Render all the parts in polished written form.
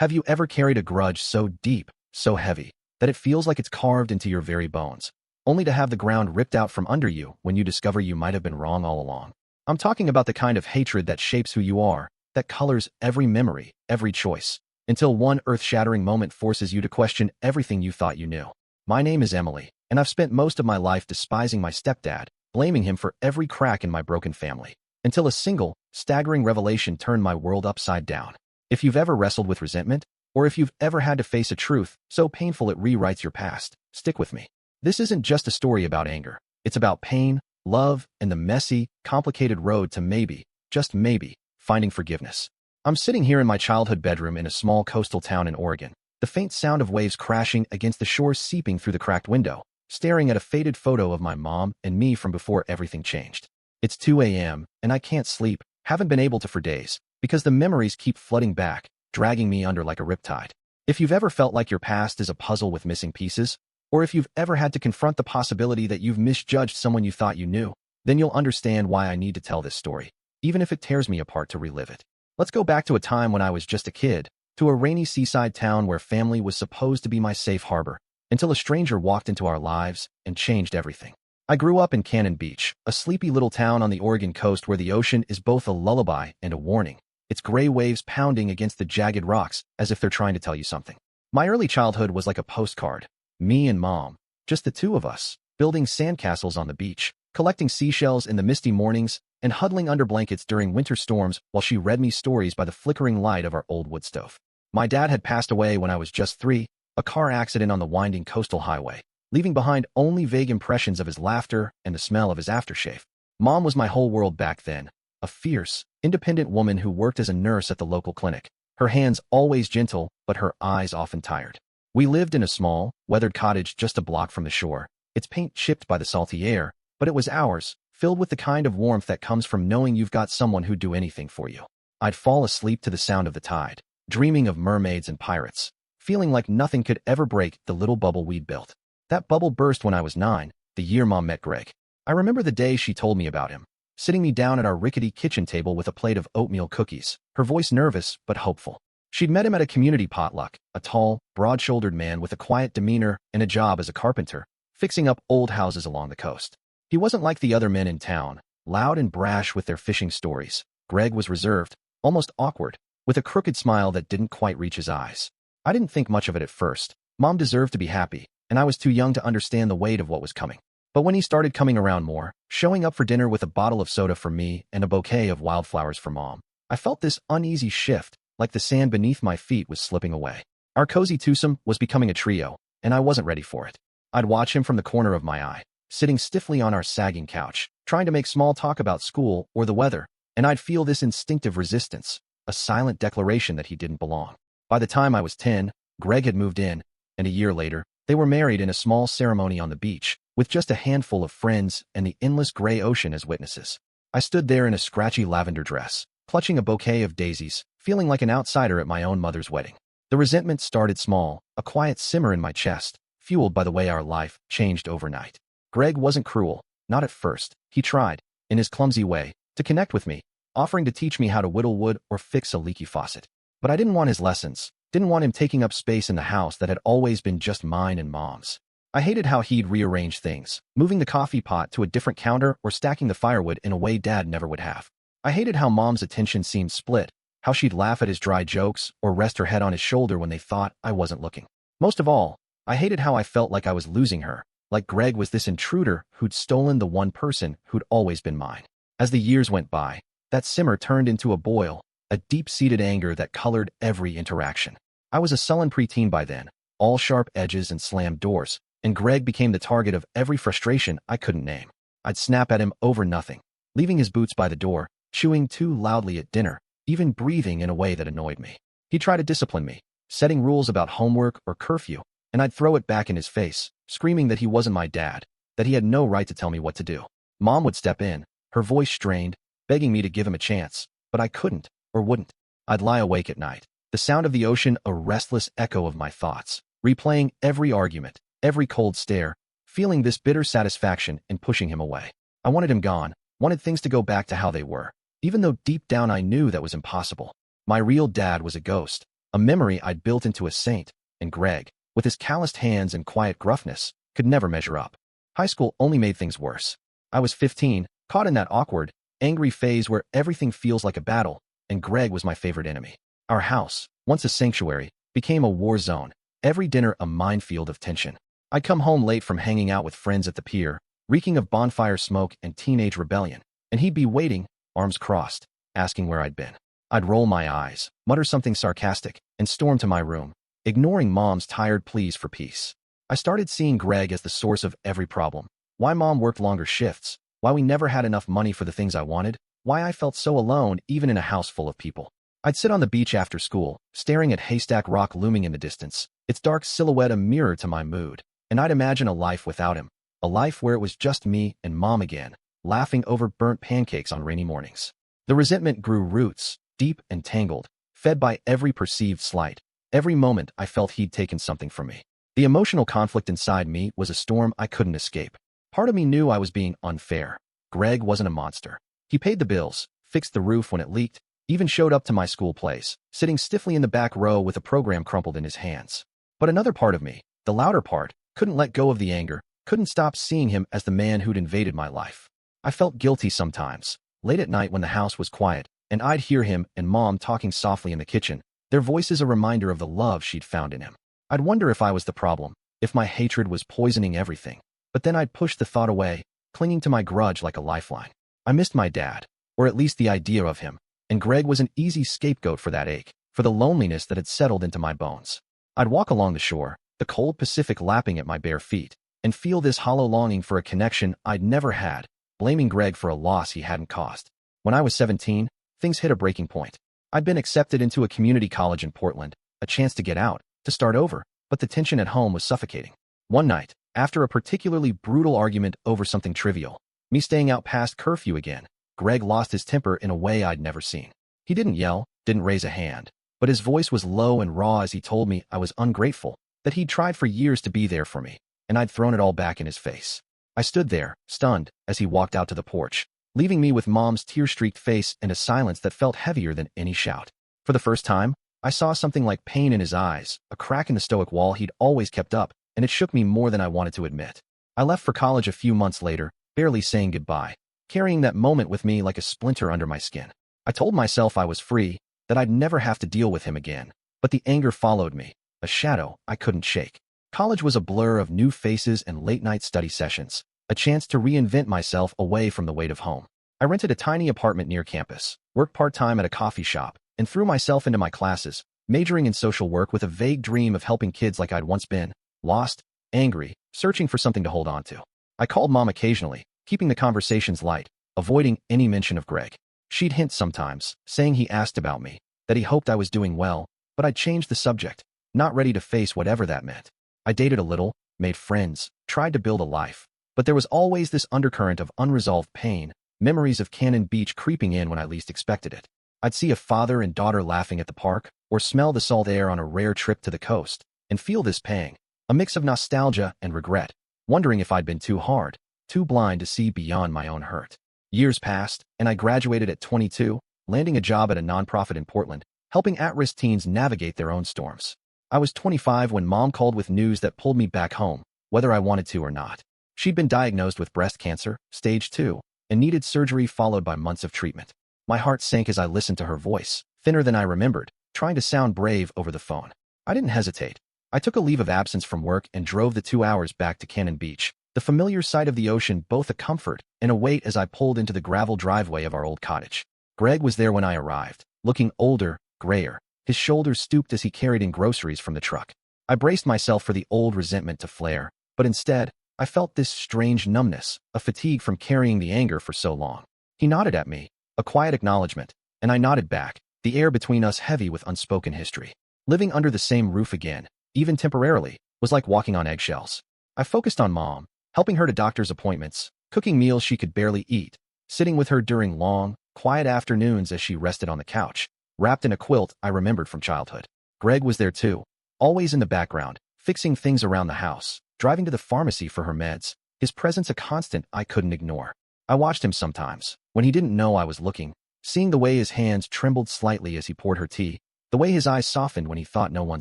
Have you ever carried a grudge so deep, so heavy, that it feels like it's carved into your very bones, only to have the ground ripped out from under you when you discover you might have been wrong all along? I'm talking about the kind of hatred that shapes who you are, that colors every memory, every choice, until one earth-shattering moment forces you to question everything you thought you knew. My name is Emily, and I've spent most of my life despising my stepdad, blaming him for every crack in my broken family, until a single, staggering revelation turned my world upside down. If you've ever wrestled with resentment, or if you've ever had to face a truth so painful it rewrites your past, stick with me. This isn't just a story about anger. It's about pain, love, and the messy, complicated road to maybe, just maybe, finding forgiveness. I'm sitting here in my childhood bedroom in a small coastal town in Oregon, the faint sound of waves crashing against the shore seeping through the cracked window, staring at a faded photo of my mom and me from before everything changed. It's 2 a.m., and I can't sleep, haven't been able to for days, because the memories keep flooding back, dragging me under like a riptide. If you've ever felt like your past is a puzzle with missing pieces, or if you've ever had to confront the possibility that you've misjudged someone you thought you knew, then you'll understand why I need to tell this story, even if it tears me apart to relive it. Let's go back to a time when I was just a kid, to a rainy seaside town where family was supposed to be my safe harbor, until a stranger walked into our lives and changed everything. I grew up in Cannon Beach, a sleepy little town on the Oregon coast where the ocean is both a lullaby and a warning, its gray waves pounding against the jagged rocks as if they're trying to tell you something. My early childhood was like a postcard. Me and Mom, just the two of us, building sandcastles on the beach, collecting seashells in the misty mornings, and huddling under blankets during winter storms while she read me stories by the flickering light of our old wood stove. My dad had passed away when I was just 3, a car accident on the winding coastal highway, leaving behind only vague impressions of his laughter and the smell of his aftershave. Mom was my whole world back then, a fierce, independent woman who worked as a nurse at the local clinic, her hands always gentle but her eyes often tired. We lived in a small, weathered cottage just a block from the shore, its paint chipped by the salty air, but it was ours, filled with the kind of warmth that comes from knowing you've got someone who'd do anything for you. I'd fall asleep to the sound of the tide, dreaming of mermaids and pirates, feeling like nothing could ever break the little bubble we'd built. That bubble burst when I was 9, the year Mom met Greg. I remember the day she told me about him, sitting me down at our rickety kitchen table with a plate of oatmeal cookies, her voice nervous but hopeful. She'd met him at a community potluck, a tall, broad-shouldered man with a quiet demeanor and a job as a carpenter, fixing up old houses along the coast. He wasn't like the other men in town, loud and brash with their fishing stories. Greg was reserved, almost awkward, with a crooked smile that didn't quite reach his eyes. I didn't think much of it at first. Mom deserved to be happy, and I was too young to understand the weight of what was coming. But when he started coming around more, showing up for dinner with a bottle of soda for me and a bouquet of wildflowers for Mom, I felt this uneasy shift, like the sand beneath my feet was slipping away. Our cozy twosome was becoming a trio, and I wasn't ready for it. I'd watch him from the corner of my eye, sitting stiffly on our sagging couch, trying to make small talk about school or the weather, and I'd feel this instinctive resistance, a silent declaration that he didn't belong. By the time I was 10, Greg had moved in, and a year later, they were married in a small ceremony on the beach, with just a handful of friends and the endless gray ocean as witnesses. I stood there in a scratchy lavender dress, clutching a bouquet of daisies, feeling like an outsider at my own mother's wedding. The resentment started small, a quiet simmer in my chest, fueled by the way our life changed overnight. Greg wasn't cruel, not at first. He tried, in his clumsy way, to connect with me, offering to teach me how to whittle wood or fix a leaky faucet. But I didn't want his lessons, didn't want him taking up space in the house that had always been just mine and Mom's. I hated how he'd rearrange things, moving the coffee pot to a different counter or stacking the firewood in a way Dad never would have. I hated how Mom's attention seemed split, how she'd laugh at his dry jokes or rest her head on his shoulder when they thought I wasn't looking. Most of all, I hated how I felt like I was losing her, like Greg was this intruder who'd stolen the one person who'd always been mine. As the years went by, that simmer turned into a boil, a deep-seated anger that colored every interaction. I was a sullen preteen by then, all sharp edges and slammed doors, and Greg became the target of every frustration I couldn't name. I'd snap at him over nothing, leaving his boots by the door, chewing too loudly at dinner, even breathing in a way that annoyed me. He'd try to discipline me, setting rules about homework or curfew, and I'd throw it back in his face, screaming that he wasn't my dad, that he had no right to tell me what to do. Mom would step in, her voice strained, begging me to give him a chance, but I couldn't, or wouldn't. I'd lie awake at night, the sound of the ocean a restless echo of my thoughts, replaying every argument, every cold stare, feeling this bitter satisfaction in pushing him away. I wanted him gone, wanted things to go back to how they were, even though deep down I knew that was impossible. My real dad was a ghost, a memory I'd built into a saint, and Greg, with his calloused hands and quiet gruffness, could never measure up. High school only made things worse. I was 15, caught in that awkward, angry phase where everything feels like a battle, and Greg was my favorite enemy. Our house, once a sanctuary, became a war zone, every dinner a minefield of tension. I'd come home late from hanging out with friends at the pier, reeking of bonfire smoke and teenage rebellion, and he'd be waiting, arms crossed, asking where I'd been. I'd roll my eyes, mutter something sarcastic, and storm to my room, ignoring Mom's tired pleas for peace. I started seeing Greg as the source of every problem. Why Mom worked longer shifts, why we never had enough money for the things I wanted, why I felt so alone even in a house full of people. I'd sit on the beach after school, staring at Haystack Rock looming in the distance, its dark silhouette a mirror to my mood, and I'd imagine a life without him, a life where it was just me and Mom again, laughing over burnt pancakes on rainy mornings. The resentment grew roots, deep and tangled, fed by every perceived slight. Every moment I felt he'd taken something from me. The emotional conflict inside me was a storm I couldn't escape. Part of me knew I was being unfair. Greg wasn't a monster. He paid the bills, fixed the roof when it leaked, even showed up to my school plays, sitting stiffly in the back row with a program crumpled in his hands. But another part of me, the louder part, couldn't let go of the anger, couldn't stop seeing him as the man who'd invaded my life. I felt guilty sometimes, late at night when the house was quiet, and I'd hear him and Mom talking softly in the kitchen, their voices a reminder of the love she'd found in him. I'd wonder if I was the problem, if my hatred was poisoning everything. But then I'd push the thought away, clinging to my grudge like a lifeline. I missed my dad, or at least the idea of him, and Greg was an easy scapegoat for that ache, for the loneliness that had settled into my bones. I'd walk along the shore, the cold Pacific lapping at my bare feet, and feel this hollow longing for a connection I'd never had, blaming Greg for a loss he hadn't caused. When I was 17, things hit a breaking point. I'd been accepted into a community college in Portland, a chance to get out, to start over, but the tension at home was suffocating. One night, after a particularly brutal argument over something trivial, me staying out past curfew again, Greg lost his temper in a way I'd never seen. He didn't yell, didn't raise a hand, but his voice was low and raw as he told me I was ungrateful, that he'd tried for years to be there for me, and I'd thrown it all back in his face. I stood there, stunned, as he walked out to the porch, leaving me with Mom's tear-streaked face and a silence that felt heavier than any shout. For the first time, I saw something like pain in his eyes, a crack in the stoic wall he'd always kept up, and it shook me more than I wanted to admit. I left for college a few months later, barely saying goodbye, carrying that moment with me like a splinter under my skin. I told myself I was free, that I'd never have to deal with him again, but the anger followed me, a shadow I couldn't shake. College was a blur of new faces and late-night study sessions, a chance to reinvent myself away from the weight of home. I rented a tiny apartment near campus, worked part-time at a coffee shop, and threw myself into my classes, majoring in social work with a vague dream of helping kids like I'd once been, lost, angry, searching for something to hold on to. I called Mom occasionally, keeping the conversations light, avoiding any mention of Greg. She'd hint sometimes, saying he asked about me, that he hoped I was doing well, but I'd changed the subject, not ready to face whatever that meant. I dated a little, made friends, tried to build a life, but there was always this undercurrent of unresolved pain, memories of Cannon Beach creeping in when I least expected it. I'd see a father and daughter laughing at the park, or smell the salt air on a rare trip to the coast, and feel this pang, a mix of nostalgia and regret, wondering if I'd been too hard, too blind to see beyond my own hurt. Years passed, and I graduated at 22, landing a job at a nonprofit in Portland, helping at-risk teens navigate their own storms. I was 25 when Mom called with news that pulled me back home, whether I wanted to or not. She'd been diagnosed with breast cancer, stage 2, and needed surgery followed by months of treatment. My heart sank as I listened to her voice, thinner than I remembered, trying to sound brave over the phone. I didn't hesitate. I took a leave of absence from work and drove the 2 hours back to Cannon Beach, the familiar sight of the ocean both a comfort and a weight as I pulled into the gravel driveway of our old cottage. Greg was there when I arrived, looking older, grayer, his shoulders stooped as he carried in groceries from the truck. I braced myself for the old resentment to flare, but instead, I felt this strange numbness, a fatigue from carrying the anger for so long. He nodded at me, a quiet acknowledgement, and I nodded back, the air between us heavy with unspoken history. Living under the same roof again, even temporarily, was like walking on eggshells. I focused on Mom, helping her to doctor's appointments, cooking meals she could barely eat, sitting with her during long, quiet afternoons as she rested on the couch, wrapped in a quilt I remembered from childhood. Greg was there too, always in the background, fixing things around the house, driving to the pharmacy for her meds, his presence a constant I couldn't ignore. I watched him sometimes, when he didn't know I was looking, seeing the way his hands trembled slightly as he poured her tea, The way his eyes softened when he thought no one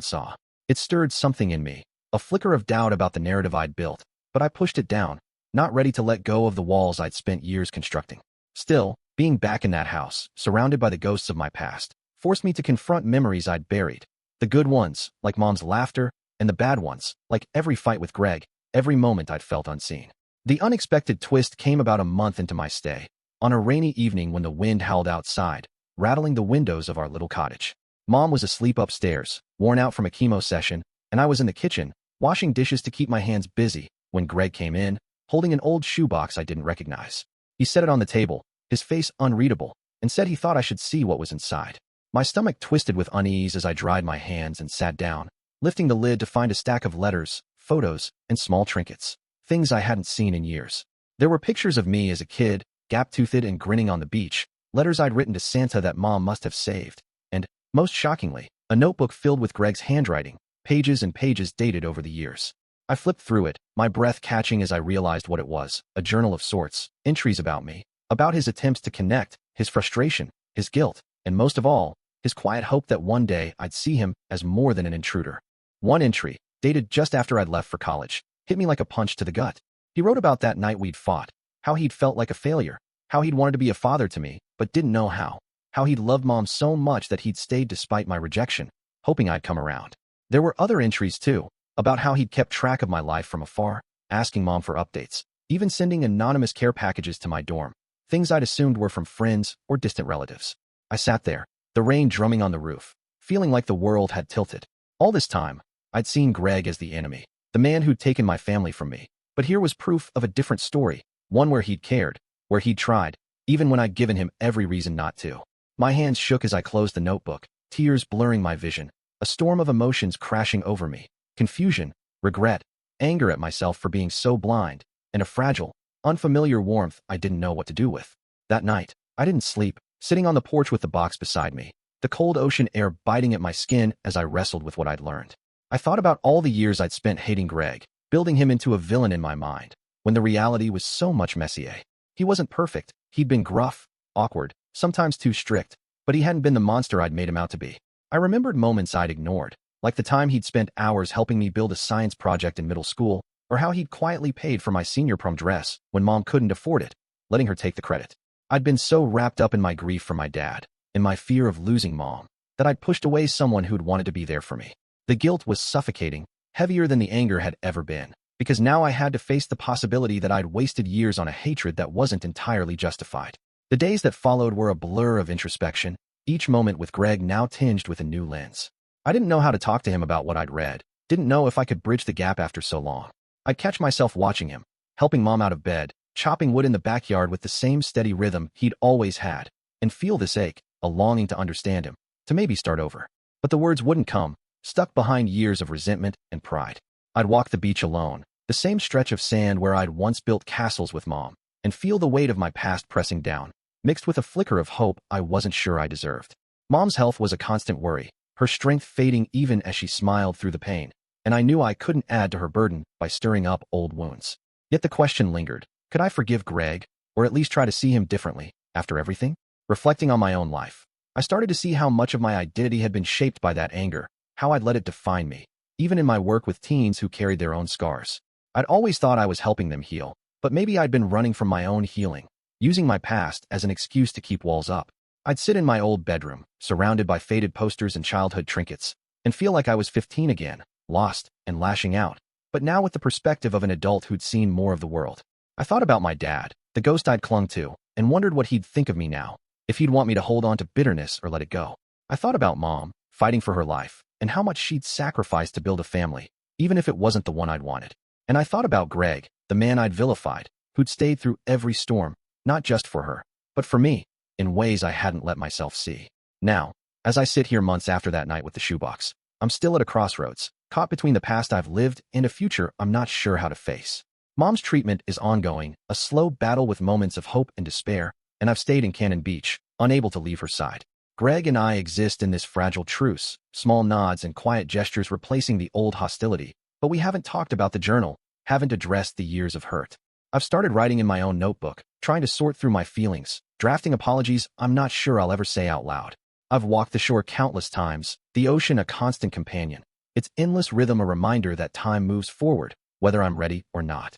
saw. It stirred something in me, a flicker of doubt about the narrative I'd built, but I pushed it down, not ready to let go of the walls I'd spent years constructing. Still, being back in that house, surrounded by the ghosts of my past, forced me to confront memories I'd buried. The good ones, like Mom's laughter, and the bad ones, like every fight with Greg, every moment I'd felt unseen. The unexpected twist came about a month into my stay, on a rainy evening when the wind howled outside, rattling the windows of our little cottage. Mom was asleep upstairs, worn out from a chemo session, and I was in the kitchen, washing dishes to keep my hands busy, when Greg came in, holding an old shoebox I didn't recognize. He set it on the table, his face unreadable, and said he thought I should see what was inside. My stomach twisted with unease as I dried my hands and sat down, lifting the lid to find a stack of letters, photos, and small trinkets, things I hadn't seen in years. There were pictures of me as a kid, gap-toothed and grinning on the beach, letters I'd written to Santa that Mom must have saved, and, most shockingly, a notebook filled with Greg's handwriting, pages and pages dated over the years. I flipped through it, my breath catching as I realized what it was, a journal of sorts, entries about me, about his attempts to connect, his frustration, his guilt, and most of all, his quiet hope that one day I'd see him as more than an intruder. One entry, dated just after I'd left for college, hit me like a punch to the gut. He wrote about that night we'd fought, how he'd felt like a failure, how he'd wanted to be a father to me, but didn't know how he'd loved Mom so much that he'd stayed despite my rejection, hoping I'd come around. There were other entries too, about how he'd kept track of my life from afar, asking Mom for updates, even sending anonymous care packages to my dorm, things I'd assumed were from friends or distant relatives. I sat there, the rain drumming on the roof, feeling like the world had tilted. All this time, I'd seen Greg as the enemy, the man who'd taken my family from me. But here was proof of a different story, one where he'd cared, where he'd tried, even when I'd given him every reason not to. My hands shook as I closed the notebook, tears blurring my vision, a storm of emotions crashing over me, confusion, regret, anger at myself for being so blind, and a fragile, unfamiliar warmth I didn't know what to do with. That night, I didn't sleep, sitting on the porch with the box beside me, the cold ocean air biting at my skin as I wrestled with what I'd learned. I thought about all the years I'd spent hating Greg, building him into a villain in my mind, when the reality was so much messier. He wasn't perfect, he'd been gruff, awkward, sometimes too strict, but he hadn't been the monster I'd made him out to be. I remembered moments I'd ignored, like the time he'd spent hours helping me build a science project in middle school, or how he'd quietly paid for my senior prom dress when Mom couldn't afford it, letting her take the credit. I'd been so wrapped up in my grief for my dad, in my fear of losing Mom, that I'd pushed away someone who'd wanted to be there for me. The guilt was suffocating, heavier than the anger had ever been, because now I had to face the possibility that I'd wasted years on a hatred that wasn't entirely justified. The days that followed were a blur of introspection, each moment with Greg now tinged with a new lens. I didn't know how to talk to him about what I'd read, didn't know if I could bridge the gap after so long. I'd catch myself watching him, helping Mom out of bed, chopping wood in the backyard with the same steady rhythm he'd always had, and feel this ache, a longing to understand him, to maybe start over. But the words wouldn't come, stuck behind years of resentment and pride. I'd walk the beach alone, the same stretch of sand where I'd once built castles with Mom, and feel the weight of my past pressing down, mixed with a flicker of hope I wasn't sure I deserved. Mom's health was a constant worry, her strength fading even as she smiled through the pain, and I knew I couldn't add to her burden by stirring up old wounds. Yet the question lingered, could I forgive Greg, or at least try to see him differently, after everything? Reflecting on my own life, I started to see how much of my identity had been shaped by that anger, how I'd let it define me, even in my work with teens who carried their own scars. I'd always thought I was helping them heal, but maybe I'd been running from my own healing, using my past as an excuse to keep walls up. I'd sit in my old bedroom, surrounded by faded posters and childhood trinkets, and feel like I was 15 again, lost and lashing out, but now with the perspective of an adult who'd seen more of the world. I thought about my dad, the ghost I'd clung to, and wondered what he'd think of me now, if he'd want me to hold on to bitterness or let it go. I thought about Mom, fighting for her life, and how much she'd sacrificed to build a family, even if it wasn't the one I'd wanted. And I thought about Greg, the man I'd vilified, who'd stayed through every storm, not just for her, but for me, in ways I hadn't let myself see. Now, as I sit here months after that night with the shoebox, I'm still at a crossroads, caught between the past I've lived and a future I'm not sure how to face. Mom's treatment is ongoing, a slow battle with moments of hope and despair, and I've stayed in Cannon Beach, unable to leave her side. Greg and I exist in this fragile truce, small nods and quiet gestures replacing the old hostility, but we haven't talked about the journal, haven't addressed the years of hurt. I've started writing in my own notebook, trying to sort through my feelings, drafting apologies I'm not sure I'll ever say out loud. I've walked the shore countless times, the ocean a constant companion, its endless rhythm a reminder that time moves forward, whether I'm ready or not.